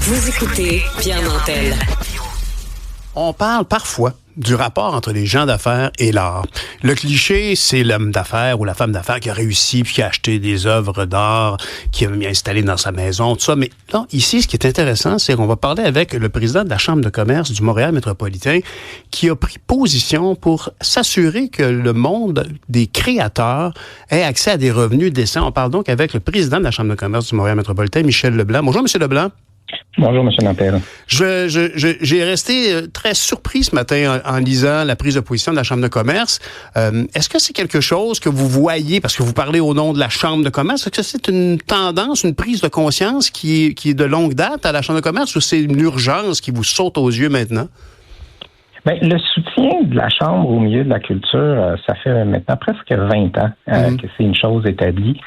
Vous écoutez Pierre Nantel. On parle parfois du rapport entre les gens d'affaires et l'art. Le cliché, c'est l'homme d'affaires ou la femme d'affaires qui a réussi puis qui a acheté des œuvres d'art, qui a mis installé dans sa maison, tout ça. Mais là, ici, ce qui est intéressant, c'est qu'on va parler avec le président de la Chambre de commerce du Montréal métropolitain qui a pris position pour s'assurer que le monde des créateurs ait accès à des revenus décents. On parle donc avec le président de la Chambre de commerce du Montréal métropolitain, Michel Leblanc. Bonjour, M. Leblanc. Bonjour, M. Nantel. J'ai resté très surpris ce matin en lisant la prise de position de la Chambre de commerce. Est-ce que c'est quelque chose que vous voyez, parce que vous parlez au nom de la Chambre de commerce, est-ce que c'est une tendance, une prise de conscience qui est de longue date à la Chambre de commerce ou c'est une urgence qui vous saute aux yeux maintenant? Bien, le soutien de la Chambre au milieu de la culture, ça fait maintenant presque 20 ans que c'est une chose établie.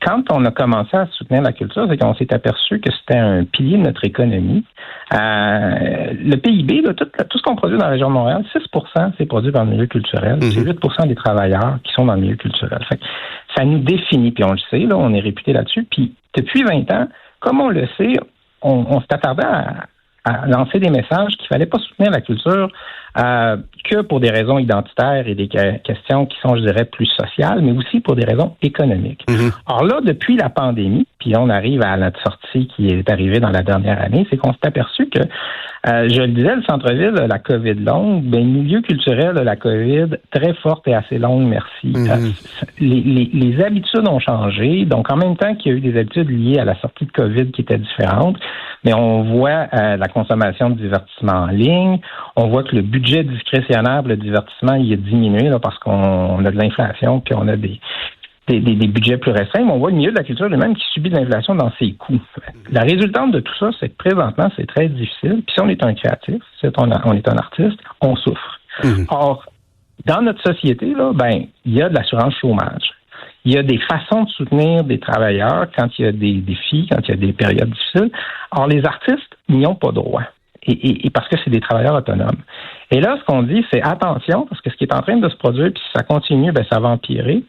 Quand on a commencé à soutenir la culture, c'est qu'on s'est aperçu que c'était un pilier de notre économie. Le PIB, là, tout ce qu'on produit dans la région de Montréal, 6% c'est produit dans le milieu culturel. C'est 8% des travailleurs qui sont dans le milieu culturel. Fait que ça nous définit, puis on le sait, là, on est réputé là-dessus. Puis depuis 20 ans, comme on le sait, on s'est attardé à lancer des messages qu'il fallait pas soutenir la culture que pour des raisons identitaires et des questions qui sont, je dirais, plus sociales, mais aussi pour des raisons économiques. Alors là, depuis la pandémie, puis on arrive à notre sortie qui est arrivée dans la dernière année, c'est qu'on s'est aperçu que, je le disais, le centre-ville, la COVID longue, ben, le milieu culturel, la COVID très forte et assez longue, merci. Les habitudes ont changé, donc en même temps qu'il y a eu des habitudes liées à la sortie de COVID qui étaient différentes, mais on voit la consommation de divertissement en ligne, on voit que le budget discrétionnaire pour le divertissement, il a diminué là, parce qu'on a de l'inflation puis on a des budgets plus récents, mais on voit le milieu de la culture lui-même qui subit de l'inflation dans ses coûts. La résultante de tout ça, c'est que présentement, c'est très difficile. Puis si on est un créatif, si on est un artiste, on souffre. Or, dans notre société, là, ben, il y a de l'assurance chômage. Il y a des façons de soutenir des travailleurs quand il y a des défis, quand il y a des périodes difficiles. Or, les artistes n'y ont pas droit. Et parce que c'est des travailleurs autonomes. Et là, ce qu'on dit, c'est attention, parce que ce qui est en train de se produire, puis si ça continue, ben ça va empirer,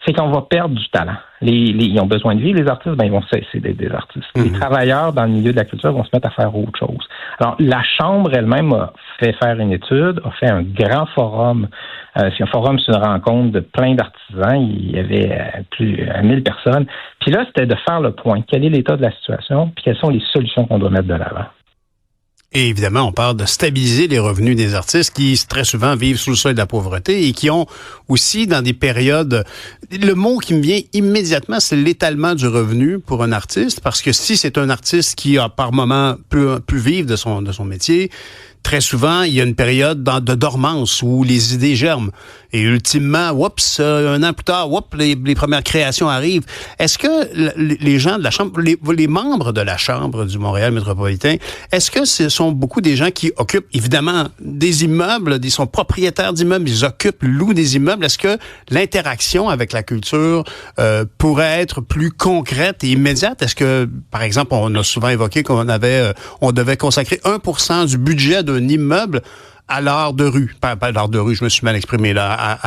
c'est qu'on va perdre du talent. Ils ont besoin de vivre, les artistes, ben ils vont cesser d'être des artistes. Les travailleurs dans le milieu de la culture vont se mettre à faire autre chose. Alors, la Chambre elle-même a fait faire une étude, a fait un grand forum. C'est un forum, c'est une rencontre de plein d'artisans. Il y avait plus de 1000 personnes. Puis là, c'était de faire le point. Quel est l'état de la situation, puis quelles sont les solutions qu'on doit mettre de l'avant. Et évidemment, on parle de stabiliser les revenus des artistes qui, très souvent, vivent sous le seuil de la pauvreté et qui ont aussi, dans des périodes... Le mot qui me vient immédiatement, c'est l'étalement du revenu pour un artiste, parce que si c'est un artiste qui, a par moment, peut vivre de son métier, très souvent, il y a une période de dormance où les idées germent. Et ultimement, un an plus tard, les premières créations arrivent. Est-ce que les gens de la Chambre, les membres de la Chambre du Montréal métropolitain, est-ce que ce sont beaucoup des gens qui occupent, évidemment, des immeubles, ils sont propriétaires d'immeubles, ils louent des immeubles. Est-ce que l'interaction avec la culture pourrait être plus concrète et immédiate? Est-ce que, par exemple, on a souvent évoqué qu'on devait consacrer 1% du budget d'un immeuble à l'art de rue, pas l'art de rue, je me suis mal exprimé là,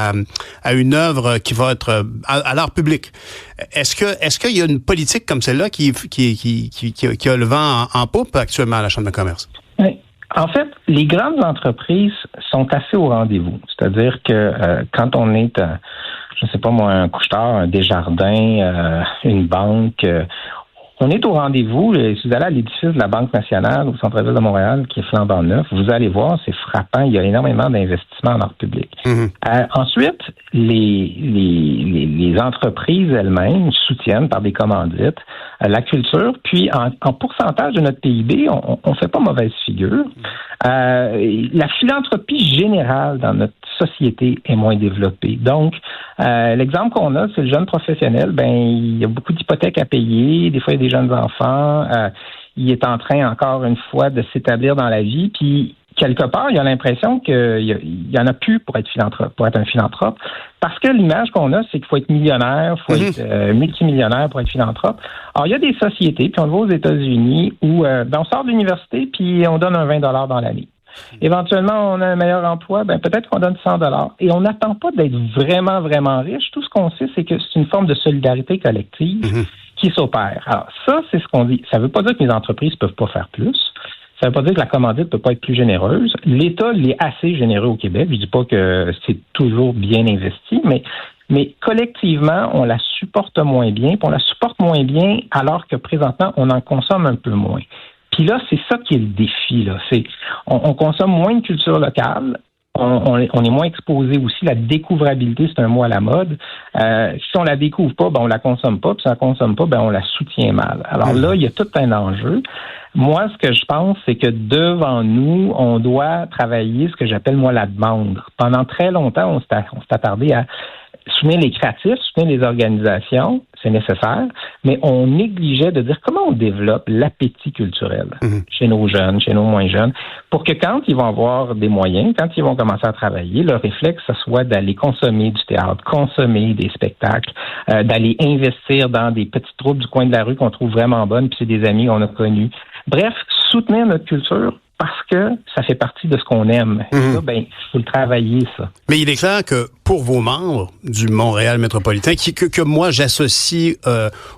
à une œuvre qui va être à l'art public. Est-ce qu'il y a une politique comme celle-là qui a le vent en poupe actuellement à la Chambre de commerce? Oui. En fait, les grandes entreprises sont assez au rendez-vous. C'est-à-dire que quand on est, je ne sais pas moi, un couche-tard, un Desjardins, une banque, on est au rendez-vous. Si vous allez à l'édifice de la Banque nationale au centre-ville de Montréal, qui est flambant neuf, vous allez voir, c'est frappant. Il y a énormément d'investissements en art public. Ensuite, les entreprises elles-mêmes soutiennent par des commandites la culture. Puis, en pourcentage de notre PIB, on fait pas mauvaise figure. La philanthropie générale dans notre société est moins développée. Donc, l'exemple qu'on a, c'est le jeune professionnel. Ben, il y a beaucoup d'hypothèques à payer. Des fois, il y a des jeunes enfants. Il est en train, encore une fois, de s'établir dans la vie. Puis, quelque part, il a l'impression qu'il y en a plus pour être un philanthrope. Parce que l'image qu'on a, c'est qu'il faut être millionnaire, il faut être multimillionnaire pour être philanthrope. Alors, il y a des sociétés, puis on le voit aux États-Unis, où on sort de l'université, puis on donne un 20 $ dans l'année. Éventuellement, on a un meilleur emploi, peut-être qu'on donne 100 $. Et on n'attend pas d'être vraiment, vraiment riche. Tout ce qu'on sait, c'est que c'est une forme de solidarité collective qui s'opère. Alors, ça, c'est ce qu'on dit. Ça ne veut pas dire que les entreprises ne peuvent pas faire plus. Ça ne veut pas dire que la commandite ne peut pas être plus généreuse. L'État l'est assez généreux au Québec. Je ne dis pas que c'est toujours bien investi, mais collectivement, on la supporte moins bien. Puis on la supporte moins bien alors que présentement, on en consomme un peu moins. Puis là, c'est ça qui est le défi. Là. On consomme moins de culture locale. On est moins exposé aussi. La découvrabilité, c'est un mot à la mode. Si on la découvre pas, ben on la consomme pas. Puis si on la consomme pas, ben on la soutient mal. Alors là, il y a tout un enjeu. Moi, ce que je pense, c'est que devant nous, on doit travailler ce que j'appelle, moi, la demande. Pendant très longtemps, on s'est attardé à soutenir les créatifs, soutenir les organisations, c'est nécessaire, mais on négligeait de dire comment on développe l'appétit culturel chez nos jeunes, chez nos moins jeunes, pour que quand ils vont avoir des moyens, quand ils vont commencer à travailler, leur réflexe, ce soit d'aller consommer du théâtre, consommer des spectacles, d'aller investir dans des petites troupes du coin de la rue qu'on trouve vraiment bonnes, puis c'est des amis qu'on a connus. Bref, soutenir notre culture parce que ça fait partie de ce qu'on aime. Et là, ben, il faut le travailler, ça. Mais il est clair que pour vos membres du Montréal métropolitain, que moi j'associe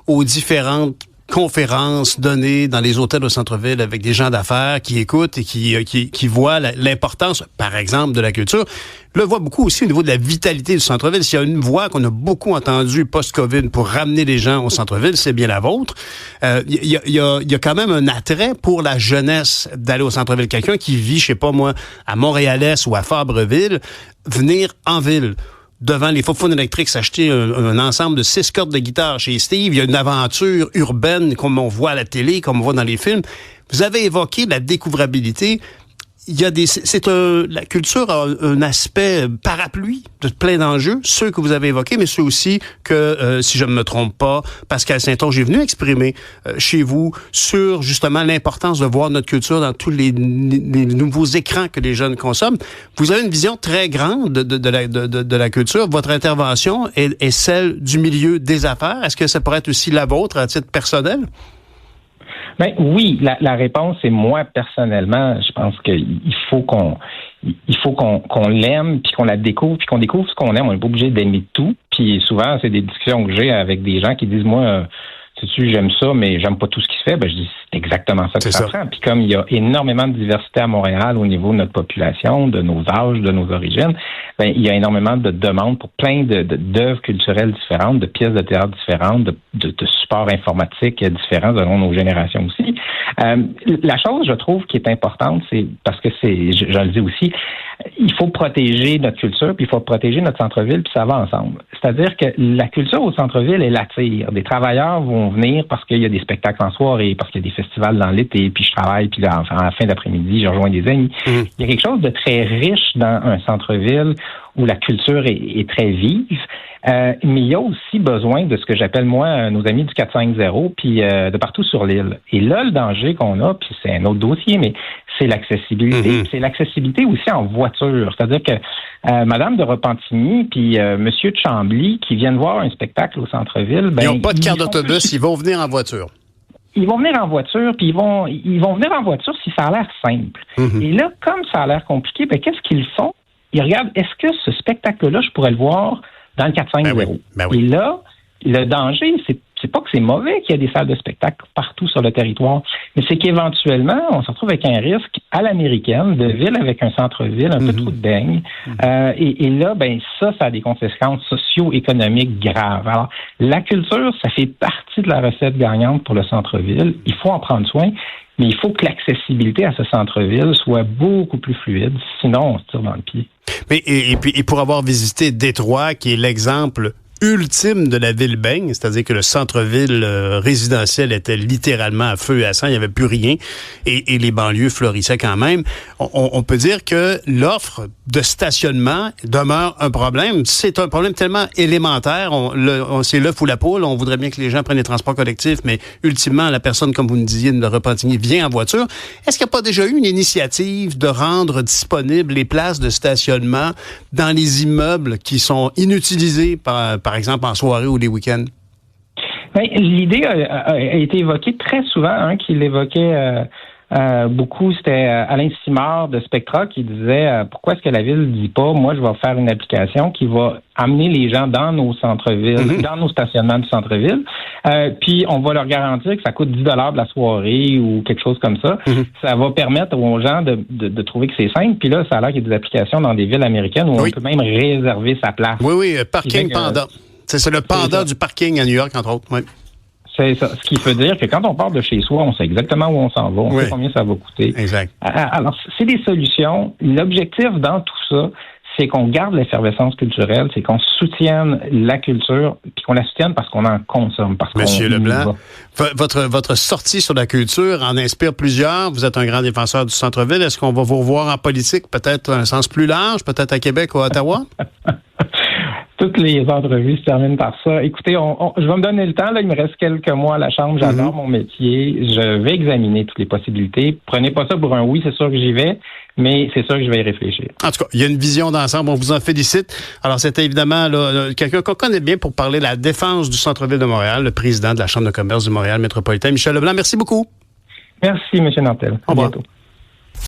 aux différentes conférences données dans les hôtels au centre-ville avec des gens d'affaires qui écoutent et qui voient l'importance, par exemple, de la culture. Le voit beaucoup aussi au niveau de la vitalité du centre-ville. S'il y a une voix qu'on a beaucoup entendue post-COVID pour ramener les gens au centre-ville, c'est bien la vôtre. Il y a quand même un attrait pour la jeunesse d'aller au centre-ville. Quelqu'un qui vit, je sais pas moi, à Montréal-Est ou à Fabreville, venir en ville. Devant les Faux-Founes électriques, s'acheter un ensemble de 6 cordes de guitare chez Steve. Il y a une aventure urbaine comme on voit à la télé, comme on voit dans les films. Vous avez évoqué la découvrabilité. Il y a la culture a un aspect parapluie de plein d'enjeux, ceux que vous avez évoqués, mais ceux aussi que, si je ne me trompe pas, Pascal Saint-Onge est venu exprimer chez vous sur justement l'importance de voir notre culture dans tous les nouveaux écrans que les jeunes consomment. Vous avez une vision très grande de la culture. Votre intervention est celle du milieu des affaires. Est-ce que ça pourrait être aussi la vôtre à titre personnel? Ben oui, la réponse est moi personnellement, je pense qu'il faut qu'on l'aime puis qu'on la découvre puis qu'on découvre ce qu'on aime. On n'est pas obligé d'aimer tout. Puis souvent, c'est des discussions que j'ai avec des gens qui disent moi, sais-tu, j'aime ça, mais j'aime pas tout ce qui se fait. Ben je dis c'est exactement ça que ça prend. Puis comme il y a énormément de diversité à Montréal au niveau de notre population, de nos âges, de nos origines, ben il y a énormément de demandes pour plein d'œuvres culturelles différentes, de pièces de théâtre différentes, de supports informatiques différents selon nos générations aussi. La chose, je trouve, qui est importante, c'est parce que je le dis aussi, il faut protéger notre culture, puis il faut protéger notre centre-ville, puis ça va ensemble. C'est-à-dire que la culture au centre-ville, elle attire. Des travailleurs vont venir parce qu'il y a des spectacles en soirée, parce qu'il y a des festivals dans l'été, puis je travaille, puis là, en fin d'après-midi, je rejoins des amis. Il y a quelque chose de très riche dans un centre-ville où la culture est très vive. Mais il y a aussi besoin de ce que j'appelle, moi, nos amis du 450, puis de partout sur l'île. Et là, le danger qu'on a, puis c'est un autre dossier, mais c'est l'accessibilité. C'est l'accessibilité aussi en voiture. C'est-à-dire que Madame de Repentigny puis Monsieur de Chambly, qui viennent voir un spectacle au centre-ville... Ben, ils n'ont pas de carte d'autobus, ils vont venir en voiture. Ils vont venir en voiture, puis ils vont venir en voiture si ça a l'air simple. Et là, comme ça a l'air compliqué, ben qu'est-ce qu'ils font? Ils regardent, est-ce que ce spectacle-là, je pourrais le voir dans le 450? Ben oui. Et là, le danger, c'est pas que c'est mauvais qu'il y ait des salles de spectacle partout sur le territoire, mais c'est qu'éventuellement, on se retrouve avec un risque à l'américaine de ville avec un centre-ville un peu trop de beigne. Et là, ben ça a des conséquences socio-économiques graves. Alors, la culture, ça fait partie de la recette gagnante pour le centre-ville. Il faut en prendre soin. Mais il faut que l'accessibilité à ce centre-ville soit beaucoup plus fluide, sinon on se tire dans le pied. Mais et pour avoir visité Détroit, qui est l'exemple ultime de la ville baigne, c'est-à-dire que le centre-ville résidentiel était littéralement à feu et à sang, il n'y avait plus rien, et les banlieues fleurissaient quand même. On peut dire que l'offre de stationnement demeure un problème. C'est un problème tellement élémentaire, c'est l'œuf ou la poule, on voudrait bien que les gens prennent les transports collectifs, mais ultimement, la personne, comme vous nous disiez, de Repentigny, vient en voiture. Est-ce qu'il n'y a pas déjà eu une initiative de rendre disponibles les places de stationnement dans les immeubles qui sont inutilisés par exemple en soirée ou les week-ends? Bien, l'idée a été évoquée très souvent, qui l'évoquait Beaucoup, c'était Alain Simard de Spectra qui disait pourquoi est-ce que la ville ne dit pas, moi, je vais faire une application qui va amener les gens dans nos centres-villes, dans nos stationnements du centre-ville, puis on va leur garantir que ça coûte 10 $ de la soirée ou quelque chose comme ça. Ça va permettre aux gens de trouver que c'est simple. Puis là, ça a l'air qu'il y a des applications dans des villes américaines où on peut même réserver sa place. Oui, Parking Panda. C'est le Panda du parking à New York, entre autres. Oui. C'est ça. Ce qui veut dire que quand on part de chez soi, on sait exactement où on s'en va, on sait combien ça va coûter. Exact. Alors, c'est des solutions. L'objectif dans tout ça, c'est qu'on garde l'effervescence culturelle, c'est qu'on soutienne la culture, puis qu'on la soutienne parce qu'on en consomme. Monsieur Leblanc, votre sortie sur la culture en inspire plusieurs. Vous êtes un grand défenseur du centre-ville. Est-ce qu'on va vous revoir en politique, peut-être un sens plus large, peut-être à Québec ou à Ottawa? Toutes les entrevues se terminent par ça. Écoutez, je vais me donner le temps. Là, il me reste quelques mois à la Chambre. J'adore mon métier. Je vais examiner toutes les possibilités. Prenez pas ça pour un oui, c'est sûr que j'y vais, mais c'est sûr que je vais y réfléchir. En tout cas, il y a une vision d'ensemble. On vous en félicite. Alors, c'était évidemment quelqu'un qu'on connaît bien pour parler de la défense du centre-ville de Montréal, le président de la Chambre de commerce du Montréal métropolitain, Michel Leblanc. Merci beaucoup. Merci, M. Nantel. Au revoir. À bientôt.